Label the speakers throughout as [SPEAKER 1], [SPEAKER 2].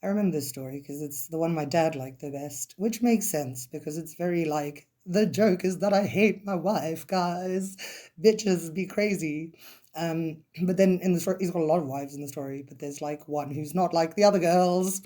[SPEAKER 1] I remember this story because it's the one my dad liked the best, which makes sense because it's very like, the joke is that I hate my wife, guys. Bitches be crazy. But then in the story, he's got a lot of wives in the story, but there's like one who's not like the other girls.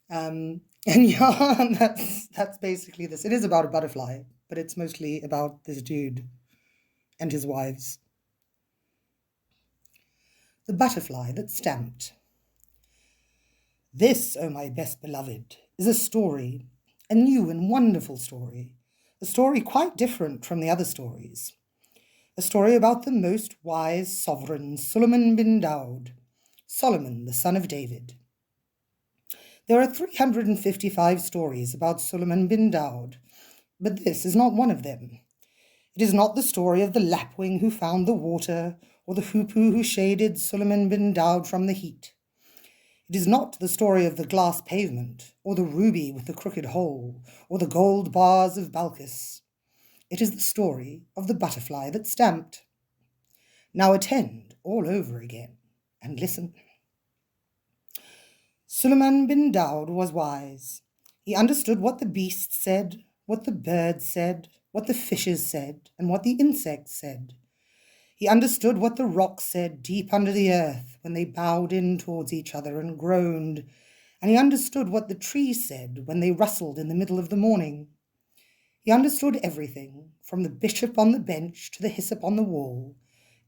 [SPEAKER 1] And yeah, that's basically this. It is about a butterfly, but it's mostly about this dude and his wives. The butterfly that stamped. This, O my best beloved, is a story, a new and wonderful story, a story quite different from the other stories, a story about the most wise sovereign Solomon bin Daud, Solomon, the son of David. There are 355 stories about Solomon bin Daud, but this is not one of them. It is not the story of the lapwing who found the water, or the hoopoe who shaded Solomon bin Daud from the heat. It is not the story of the glass pavement, or the ruby with the crooked hole, or the gold bars of Balkis. It is the story of the butterfly that stamped. Now attend all over again, and listen. Suleiman bin Daud was wise. He understood what the beasts said, what the birds said, what the fishes said, and what the insects said. He understood what the rocks said deep under the earth when they bowed in towards each other and groaned, and he understood what the trees said when they rustled in the middle of the morning. He understood everything, from the bishop on the bench to the hyssop on the wall,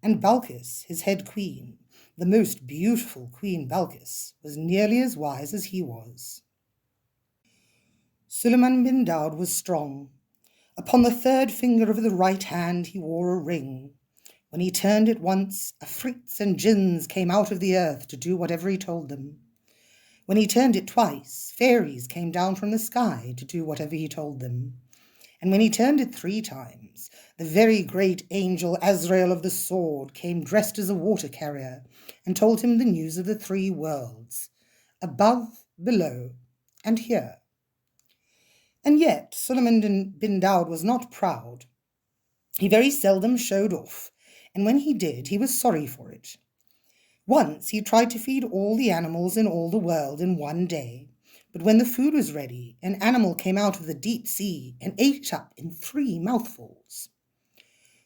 [SPEAKER 1] and Balkis, his head queen, the most beautiful Queen Balkis, was nearly as wise as he was. Suleiman bin Daud was strong. Upon the third finger of the right hand he wore a ring. When he turned it once, afrits and jinns came out of the earth to do whatever he told them. When he turned it twice, fairies came down from the sky to do whatever he told them. And when he turned it 3 times, the very great angel Azrael of the sword came dressed as a water carrier and told him the news of the 3 worlds, above, below, and here. And yet Suleiman bin Daud was not proud. He very seldom showed off, and when he did, he was sorry for it. Once he tried to feed all the animals in all the world in one day, but when the food was ready, an animal came out of the deep sea and ate it up in 3 mouthfuls.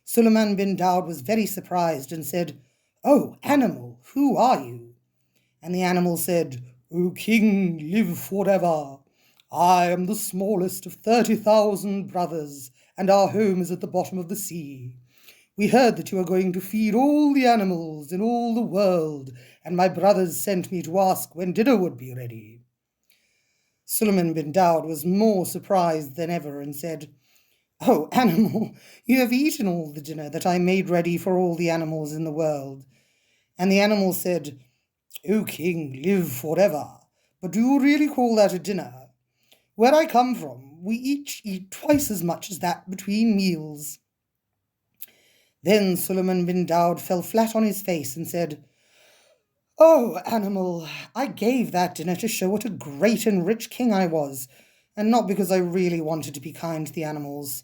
[SPEAKER 1] Suleiman bin Daud was very surprised and said, "Oh, animal, who are you?" And the animal said, "O king, live forever. I am the smallest of 30,000 brothers, and our home is at the bottom of the sea. We heard that you are going to feed all the animals in all the world, and my brothers sent me to ask when dinner would be ready." Suleiman bin Daud was more surprised than ever and said, "Oh, animal, you have eaten all the dinner that I made ready for all the animals in the world." And the animal said, "O king, live forever. But do you really call that a dinner? Where I come from, we each eat twice as much as that between meals." Then Suleiman bin Daud fell flat on his face and said, "Oh, animal, I gave that dinner to show what a great and rich king I was, and not because I really wanted to be kind to the animals.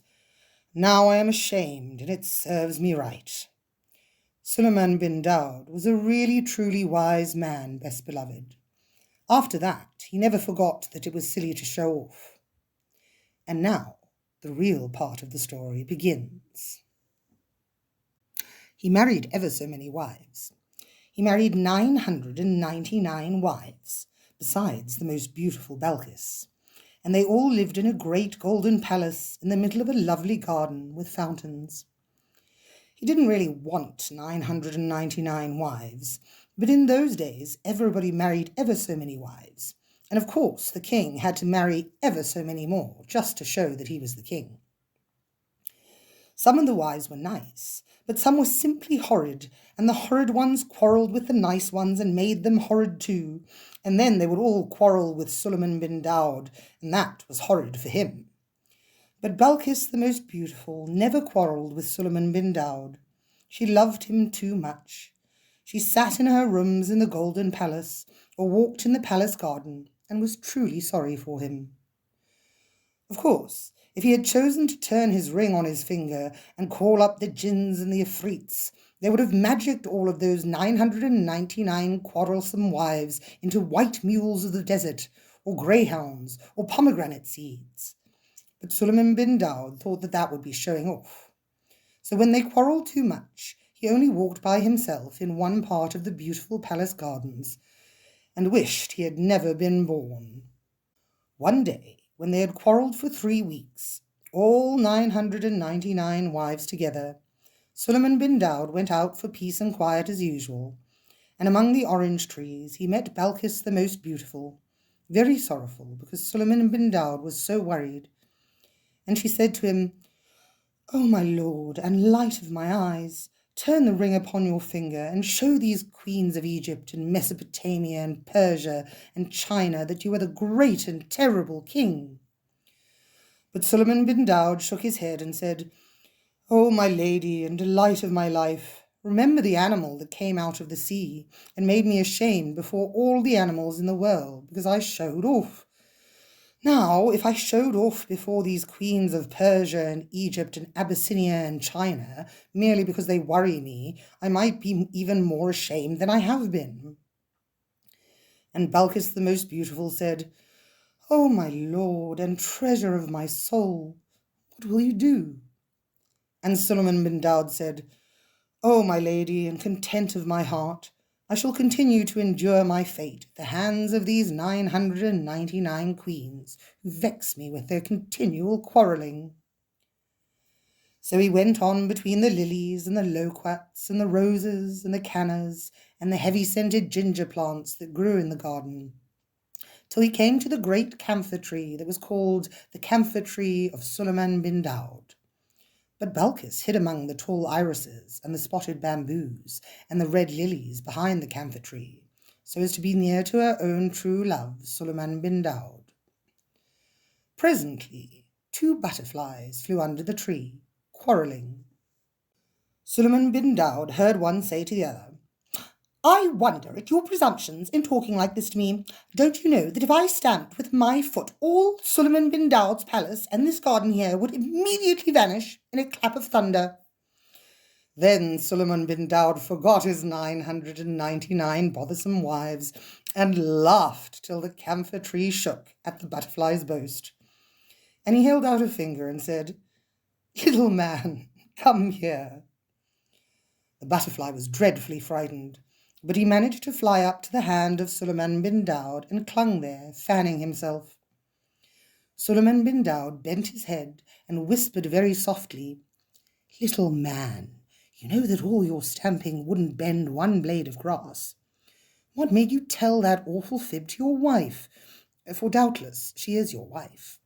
[SPEAKER 1] Now I am ashamed, and it serves me right." Suleiman bin Daud was a really truly wise man, best beloved. After that, he never forgot that it was silly to show off. And now, the real part of the story begins. He married ever so many wives. He married 999 wives, besides the most beautiful Balkis, and they all lived in a great golden palace in the middle of a lovely garden with fountains. He didn't really want 999 wives, but in those days everybody married ever so many wives, and of course the king had to marry ever so many more just to show that he was the king. Some of the wives were nice, but some were simply horrid, and the horrid ones quarrelled with the nice ones and made them horrid too, and then they would all quarrel with Suleiman bin Daud, and that was horrid for him. But Balkis, the most beautiful, never quarrelled with Suleiman bin Daud. She loved him too much. She sat in her rooms in the golden palace, or walked in the palace garden, and was truly sorry for him. Of course, if he had chosen to turn his ring on his finger and call up the jinns and the afrits, They would have magicked all of those 999 quarrelsome wives into white mules of the desert, or greyhounds, or pomegranate seeds. But Suleiman bin Daud thought that that would be showing off. So when they quarrelled too much, he only walked by himself in one part of the beautiful palace gardens, and wished he had never been born. One day, when they had quarrelled for 3 weeks, all 999 wives together, Suleiman bin Daud went out for peace and quiet as usual, and among the orange trees he met Balkis the most beautiful, very sorrowful because Suleiman bin Daud was so worried. And she said to him, "O my lord and light of my eyes, turn the ring upon your finger and show these queens of Egypt and Mesopotamia and Persia and China that you are the great and terrible king." But Suleiman bin Daud shook his head and said, "O my lady and delight of my life, remember the animal that came out of the sea and made me ashamed before all the animals in the world because I showed off. Now, if I showed off before these queens of Persia and Egypt and Abyssinia and China, merely because they worry me, I might be even more ashamed than I have been." And Balkis the most beautiful said, "O my lord and treasure of my soul, what will you do?" And Suleiman bin Daud said, "O my lady and content of my heart, I shall continue to endure my fate at the hands of these 999 queens who vex me with their continual quarrelling." So he went on between the lilies and the loquats and the roses and the cannas and the heavy-scented ginger plants that grew in the garden, till he came to the great camphor tree that was called the camphor tree of Suleiman bin Daud. But Balkis hid among the tall irises and the spotted bamboos and the red lilies behind the camphor tree, so as to be near to her own true love, Suleiman bin Daud. Presently, 2 butterflies flew under the tree, quarrelling. Suleiman bin Daud heard one say to the other, "I wonder at your presumptions in talking like this to me. Don't you know that if I stamped with my foot, all Suleiman bin Daud's palace and this garden here would immediately vanish in a clap of thunder?" Then Suleiman bin Daud forgot his 999 bothersome wives and laughed till the camphor tree shook at the butterfly's boast. And he held out a finger and said, "Little man, come here." The butterfly was dreadfully frightened, but he managed to fly up to the hand of Suleiman bin Daud and clung there, fanning himself. Suleiman bin Daud bent his head and whispered very softly, "Little man, you know that all your stamping wouldn't bend one blade of grass. What made you tell that awful fib to your wife? For doubtless she is your wife."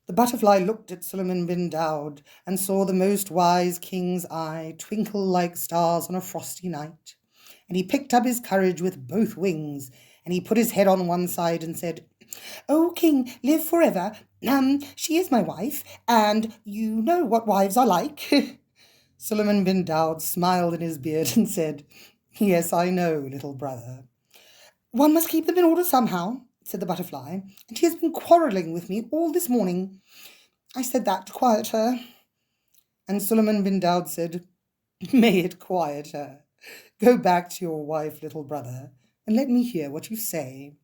[SPEAKER 1] The butterfly looked at Suleiman bin Daud and saw the most wise king's eye twinkle like stars on a frosty night. And he picked up his courage with both wings, and he put his head on one side and said, "O king, live forever. She is my wife, and you know what wives are like." Suleiman bin Daud smiled in his beard and said, "Yes, I know, little brother." "One must keep them in order somehow," said the butterfly, "and she has been quarrelling with me all this morning. I said that to quiet her." And Suleiman bin Daud said, "May it quiet her. Go back to your wife, little brother, and let me hear what you say."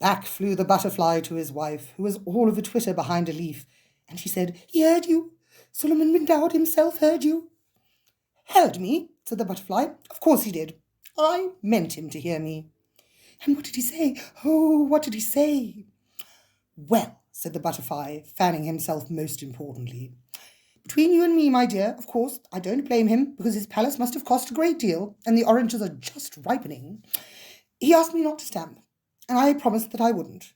[SPEAKER 1] Back flew the butterfly to his wife, who was all of a twitter behind a leaf, and she said, "He heard you. Suleiman bin Daud himself heard you." "Heard me?" said the butterfly. "Of course he did. I meant him to hear me." "And what did he say? Oh, what did he say?" "Well," said the butterfly, fanning himself most importantly, "between you and me, my dear, of course, I don't blame him, because his palace must have cost a great deal, and the oranges are just ripening. He asked me not to stamp, and I promised that I wouldn't."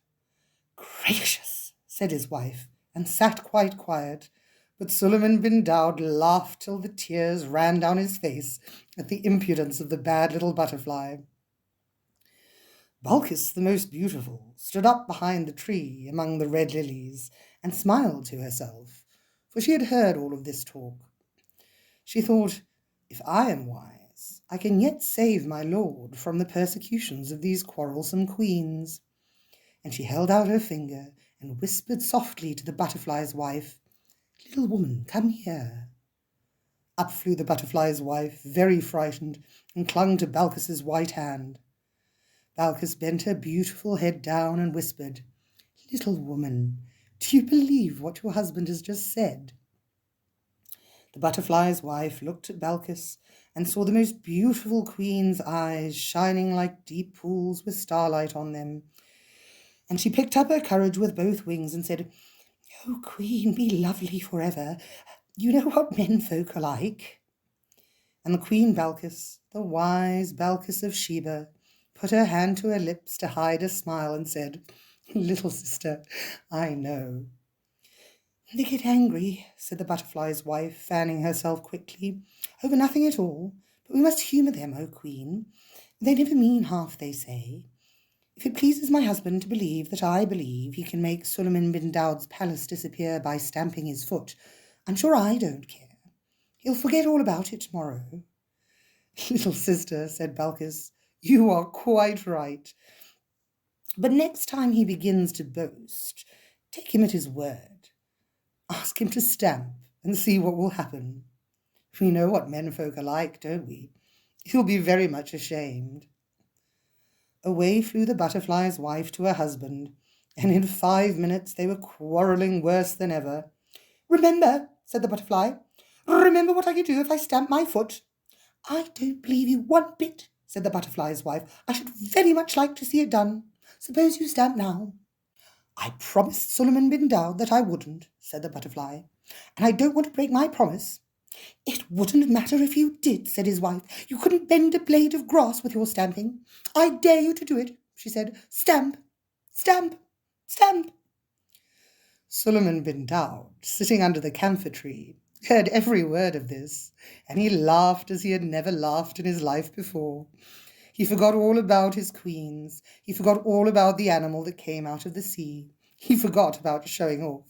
[SPEAKER 1] "Gracious," said his wife, and sat quite quiet, but Suleiman bin Daud laughed till the tears ran down his face at the impudence of the bad little butterfly. Balkis the most beautiful stood up behind the tree among the red lilies and smiled to herself, for she had heard all of this talk. She thought, "If I am wise, I can yet save my lord from the persecutions of these quarrelsome queens." And she held out her finger and whispered softly to the butterfly's wife, "Little woman, come here." Up flew the butterfly's wife, very frightened, and clung to Balkis's white hand. Balkis bent her beautiful head down and whispered, "Little woman, do you believe what your husband has just said?" The butterfly's wife looked at Balkis and saw the most beautiful queen's eyes shining like deep pools with starlight on them. And she picked up her courage with both wings and said, "Oh, Queen, be lovely forever. You know what menfolk are like." And the Queen Balkis, the wise Balkis of Sheba, put her hand to her lips to hide a smile and said, "Little sister, I know." "They get angry," said the butterfly's wife, fanning herself quickly, "over nothing at all. But we must humour them, O Queen. They never mean half they say. If it pleases my husband to believe that I believe he can make Suleiman bin Daud's palace disappear by stamping his foot, I'm sure I don't care. He'll forget all about it tomorrow." "Little sister," said Balkis, "you are quite right. But next time he begins to boast, take him at his word. Ask him to stamp and see what will happen. We know what menfolk are like, don't we? He'll be very much ashamed." Away flew the butterfly's wife to her husband, and in 5 minutes they were quarrelling worse than ever. "Remember," said the butterfly, "remember what I could do if I stamped my foot." "I don't believe you one bit," said the butterfly's wife. "I should very much like to see it done. Suppose you stamp now." "I promised Suleiman bin Daud that I wouldn't," said the butterfly, "and I don't want to break my promise." "It wouldn't matter if you did," said his wife. "You couldn't bend a blade of grass with your stamping. I dare you to do it," she said. "Stamp, stamp, stamp." Suleiman bin Daud, sitting under the camphor tree, heard every word of this, and he laughed as he had never laughed in his life before. He forgot all about his queens. He forgot all about the animal that came out of the sea. He forgot about showing off.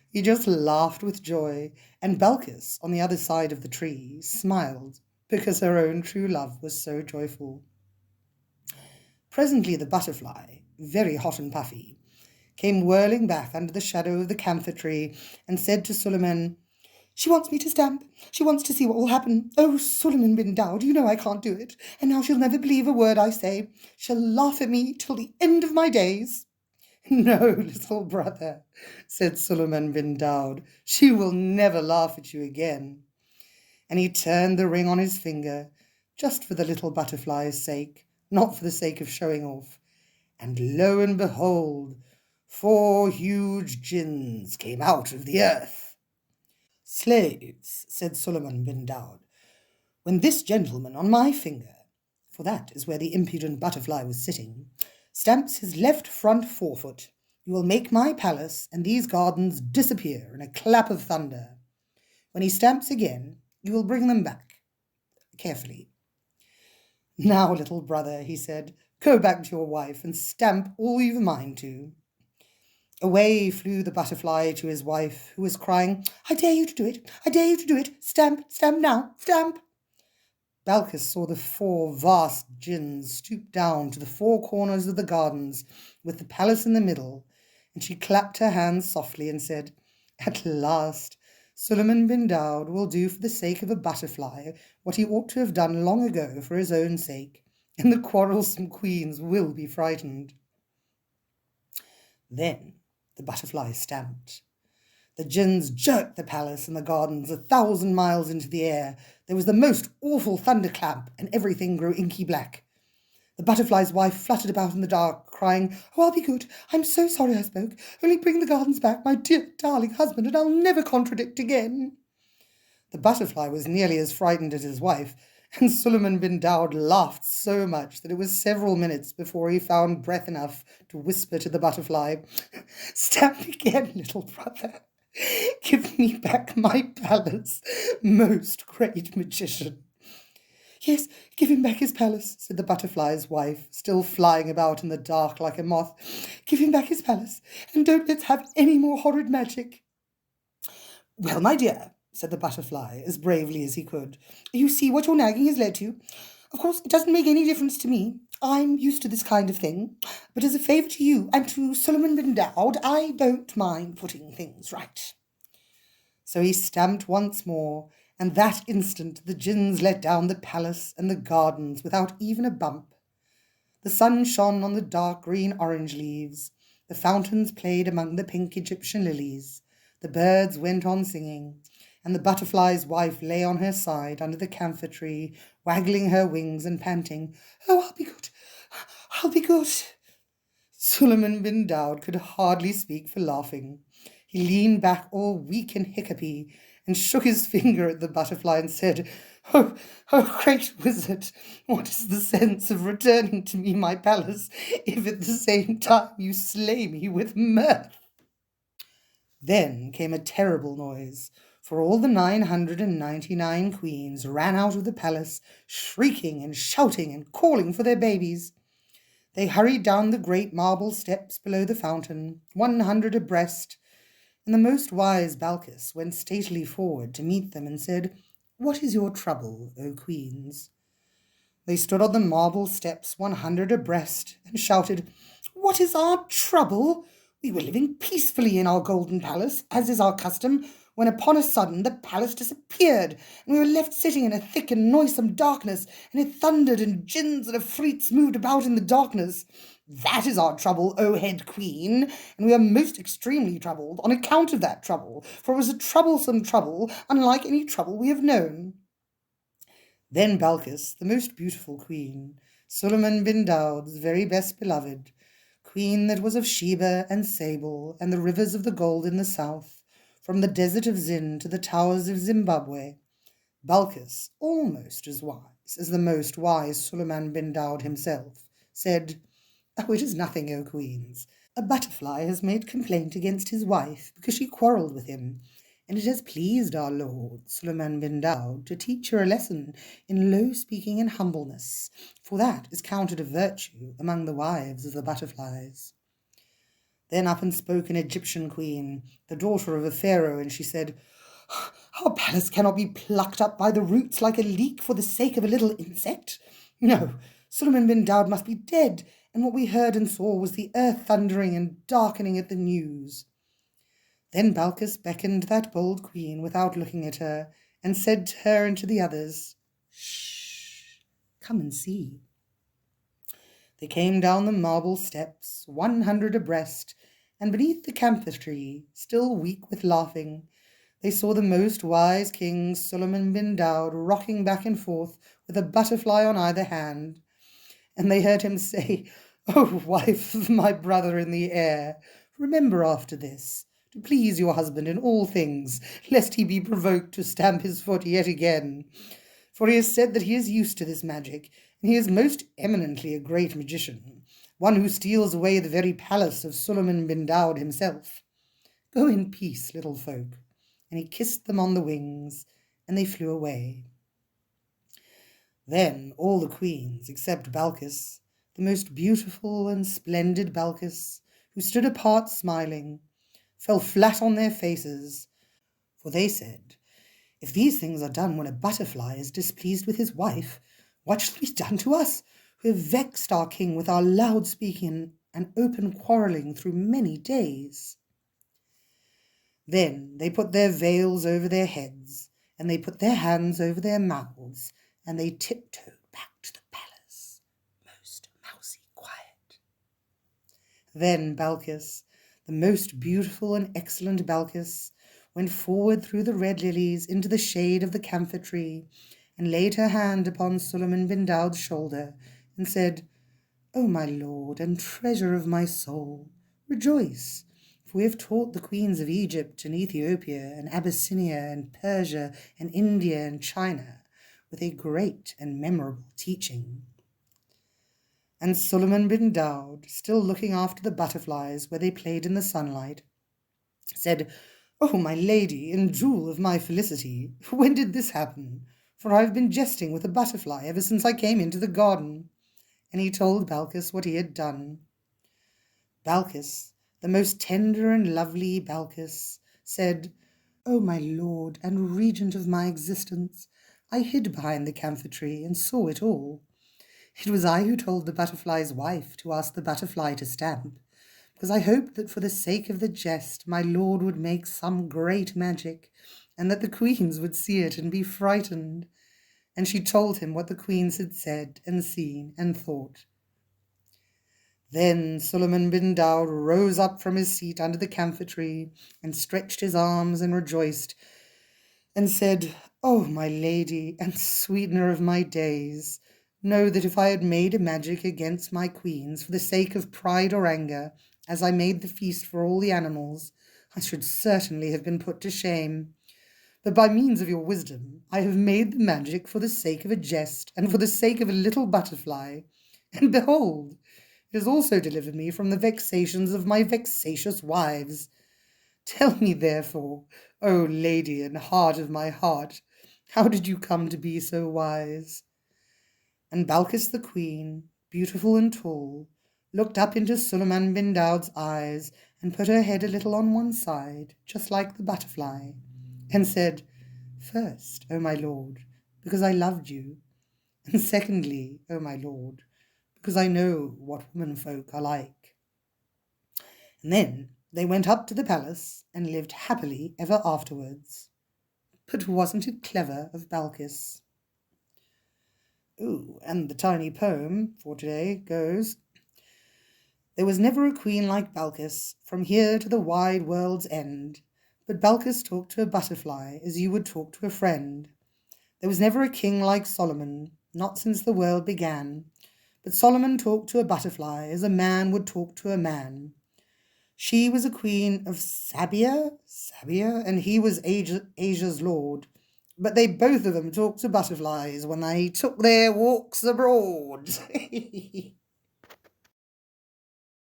[SPEAKER 1] He just laughed with joy, and Balkis, on the other side of the tree, smiled because her own true love was so joyful. Presently the butterfly, very hot and puffy, came whirling back under the shadow of the camphor tree and said to Suleiman, "She wants me to stamp. She wants to see what will happen. Oh, Suleiman bin Daud, you know I can't do it, and now she'll never believe a word I say. She'll laugh at me till the end of my days." "No, little brother," said Suleiman bin Daud, "she will never laugh at you again." And he turned the ring on his finger, just for the little butterfly's sake, not for the sake of showing off. And lo and behold, 4 huge jinns came out of the earth. "Slaves," said Suleiman bin Daud, "when this gentleman on my finger," for that is where the impudent butterfly was sitting, "stamps his left front forefoot, you will make my palace and these gardens disappear in a clap of thunder. When he stamps again, you will bring them back, carefully. Now, little brother," he said, "go back to your wife and stamp all you've a mind to." Away flew the butterfly to his wife, who was crying, "I dare you to do it! I dare you to do it! Stamp, stamp now, stamp!" Balkis saw the 4 vast jinns stoop down to the 4 corners of the gardens, with the palace in the middle, and she clapped her hands softly and said, "At last, Suleiman bin Daud will do for the sake of a butterfly what he ought to have done long ago for his own sake, and the quarrelsome queens will be frightened." Then the butterfly stamped. The jinns jerked the palace and the gardens 1,000 miles into the air. There was the most awful thunderclap, and everything grew inky black. The butterfly's wife fluttered about in the dark, crying, "Oh, I'll be good. I'm so sorry I spoke. Only bring the gardens back, my dear darling husband, and I'll never contradict again." The butterfly was nearly as frightened as his wife, and Suleiman bin Daud laughed so much that it was several minutes before he found breath enough to whisper to the butterfly, "Stamp again, little brother. Give me back my palace, most great magician." "Yes, give him back his palace," said the butterfly's wife, still flying about in the dark like a moth. "Give him back his palace, and don't let's have any more horrid magic." "Well, my dear," said the butterfly, as bravely as he could, "you see what your nagging has led to. Of course, it doesn't make any difference to me. I'm used to this kind of thing. But as a favour to you and to Suleiman bin Daud, I don't mind putting things right." So he stamped once more, And that instant the gins let down the palace and the gardens without even a bump. The sun shone on the dark green orange leaves, the fountains played among the pink Egyptian lilies, the birds went on singing, and the butterfly's wife lay on her side under the camphor tree, waggling her wings and panting, "Oh, I'll be good, I'll be good." Suleiman bin Daud could hardly speak for laughing. He leaned back all weak and hiccupy, and shook his finger at the butterfly and said, "Oh, great wizard, what is the sense of returning to me my palace, if at the same time you slay me with mirth?" Then came a terrible noise, for all the 999 queens ran out of the palace, shrieking and shouting and calling for their babies. They hurried down the great marble steps below the fountain, 100 abreast, and the most wise Balkis went stately forward to meet them and said, "What is your trouble, O queens?" They stood on the marble steps 100 abreast and shouted, "What is our trouble? We were living peacefully in our golden palace, as is our custom, when upon a sudden the palace disappeared, and we were left sitting in a thick and noisome darkness, and it thundered, and jinns and afrits moved about in the darkness. That is our trouble, O head queen, and we are most extremely troubled on account of that trouble, for it was a troublesome trouble, unlike any trouble we have known." Then Balkis, the most beautiful queen, Suleiman bin Daud's very best beloved, queen that was of Sheba and Sable and the rivers of the gold in the south, from the desert of Zin to the towers of Zimbabwe, Balkis, almost as wise as the most wise Suleiman bin Daud himself, said, "Oh, it is nothing, O queens. A butterfly has made complaint against his wife because she quarrelled with him, and it has pleased our lord, Suleiman bin Daud, to teach her a lesson in low speaking and humbleness, for that is counted a virtue among the wives of the butterflies." Then up and spoke an Egyptian queen, the daughter of a pharaoh, and she said, "Our palace cannot be plucked up by the roots like a leek for the sake of a little insect. No, Suleiman bin Daud must be dead, and what we heard and saw was the earth thundering and darkening at the news." Then Balkis beckoned that bold queen without looking at her, and said to her and to the others, "Shh, come and see." They came down the marble steps, 100 abreast, and beneath the camphor tree, still weak with laughing, they saw the most wise king Suleiman bin Daud rocking back and forth with a butterfly on either hand, and they heard him say, "O wife of my brother in the air, remember after this, to please your husband in all things, lest he be provoked to stamp his foot yet again. For he has said that he is used to this magic, and he is most eminently a great magician, one who steals away the very palace of Suleiman bin Daud himself. Go in peace, little folk." And he kissed them on the wings, and they flew away. Then all the queens, except Balkis, the most beautiful and splendid Balkis, who stood apart smiling, fell flat on their faces, for they said, "If these things are done when a butterfly is displeased with his wife, what shall be done to us, who have vexed our king with our loud speaking and open quarrelling through many days?" Then they put their veils over their heads, and they put their hands over their mouths, and they tiptoed back to the palace, most mousy quiet. Then Balkis, the most beautiful and excellent Balkis, went forward through the red lilies into the shade of the camphor tree, and laid her hand upon Suleiman bin Daud's shoulder, and said, "O my lord and treasure of my soul, rejoice, for we have taught the queens of Egypt and Ethiopia and Abyssinia and Persia and India and China with a great and memorable teaching." And Suleiman bin Daud, still looking after the butterflies where they played in the sunlight, said, "O my lady and jewel of my felicity, when did this happen? For I have been jesting with a butterfly ever since I came into the garden." And he told Balkis what he had done. Balkis, the most tender and lovely Balkis, said, "O my lord and regent of my existence, I hid behind the camphor tree and saw it all. It was I who told the butterfly's wife to ask the butterfly to stamp, because I hoped that for the sake of the jest my lord would make some great magic, and that the queens would see it and be frightened. And she told him what the queens had said and seen and thought. Then Suleiman bin Daud rose up from his seat under the camphor tree and stretched his arms and rejoiced and said, "Oh, my lady and sweetener of my days, know that if I had made a magic against my queens for the sake of pride or anger, as I made the feast for all the animals, I should certainly have been put to shame. But by means of your wisdom, I have made the magic for the sake of a jest and for the sake of a little butterfly. And behold, it has also delivered me from the vexations of my vexatious wives. Tell me, therefore, O lady and heart of my heart, how did you come to be so wise?" And Balkis the queen, beautiful and tall, looked up into Suleiman bin Daud's eyes and put her head a little on one side, just like the butterfly, and said, "First, O my lord, because I loved you, and secondly, O my lord, because I know what womenfolk are like." And then they went up to the palace and lived happily ever afterwards. But wasn't it clever of Balkis? Ooh, and the tiny poem for today goes, "There was never a queen like Balkis, from here to the wide world's end. But Balkis talked to a butterfly as you would talk to a friend. There was never a king like Solomon, not since the world began. But Solomon talked to a butterfly as a man would talk to a man. She was a queen of Sabia, and he was Asia's lord. But they both of them talked to butterflies when they took their walks abroad."